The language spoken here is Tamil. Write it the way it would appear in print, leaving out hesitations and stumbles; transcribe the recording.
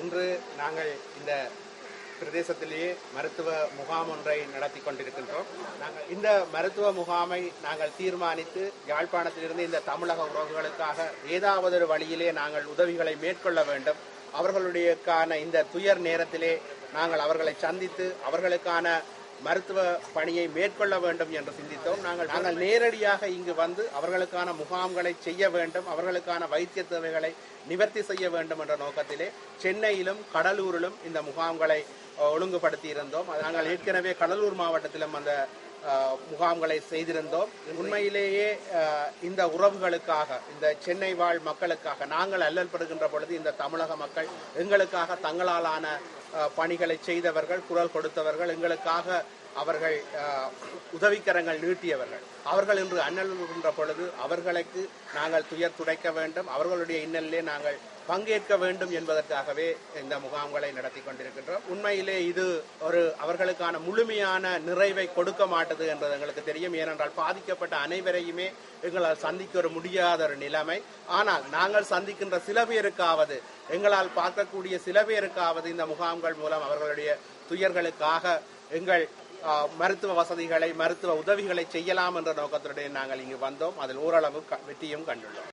இன்று நாங்கள் இந்த பிரதேசத்திலேயே மருத்துவ முகாம் ஒன்றை நடத்தி கொண்டிருக்கின்றோம். நாங்கள் இந்த மருத்துவ முகாமை நாங்கள் தீர்மானித்து யாழ்ப்பாணத்திலிருந்து இந்த தமிழக உறவுகளுக்காக ஏதாவது ஒரு வழியிலே நாங்கள் உதவிகளை மேற்கொள்ள வேண்டும். அவர்களுடையக்கான இந்த துயர் நேரத்திலே நாங்கள் அவர்களை சந்தித்து அவர்களுக்கான மருத்துவ பணியை மேற்கொள்ள வேண்டும் என்று சிந்தித்தோம். நாங்கள் நேரடியாக இங்கு வந்து அவர்களுக்கான முகாம்களை செய்ய வேண்டும், அவர்களுக்கான வைத்திய தேவைகளை நிவர்த்தி செய்ய வேண்டும் என்ற நோக்கத்திலே சென்னையிலும் கடலூரிலும் இந்த முகாம்களை ஒழுங்குபடுத்தி இருந்தோம். நாங்கள் ஏற்கனவே கடலூர் மாவட்டத்திலும் அந்த முகாம்களை செய்திருந்தோம். உண்மையிலேயே இந்த உறவுகளுக்காக, இந்த சென்னை வாழ் மக்களுக்காக நாங்கள் அல்லல்படுகின்ற பொழுது இந்த தமிழக மக்கள் எங்களுக்காக தங்களாலான பணிகளை செய்தவர்கள், குரல் கொடுத்தவர்கள், எங்களுக்காக அவர்கள் உதவிக்கரங்கள் நீட்டியவர்கள். அவர்கள் இன்று அண்ணல்கின்ற பொழுது அவர்களுக்கு நாங்கள் துயர் துடைக்க வேண்டும், அவர்களுடைய இன்னலிலே நாங்கள் பங்கேற்க வேண்டும் என்பதற்காகவே இந்த முகாம்களை நடத்தி கொண்டிருக்கின்றோம். உண்மையிலே இது அவர்களுக்கான முழுமையான நிறைவை கொடுக்க மாட்டது என்பது எங்களுக்கு தெரியும். ஏனென்றால் பாதிக்கப்பட்ட அனைவரையுமே எங்களால் சந்திக்க முடியாத ஒரு நிலைமை. ஆனால் நாங்கள் சந்திக்கின்ற சில பேருக்காவது, எங்களால் பார்க்கக்கூடிய சில பேருக்காவது இந்த முகாம்கள் மூலம் அவர்களுடைய துயர்களுக்காக எங்கள் மருத்துவ வசதிகளை, மருத்துவ உதவிகளை செய்யலாம் என்ற நோக்கத்துடன் நாங்கள் இங்கு வந்தோம். அதில் ஓரளவு வெற்றியும் கண்டுள்ளோம்.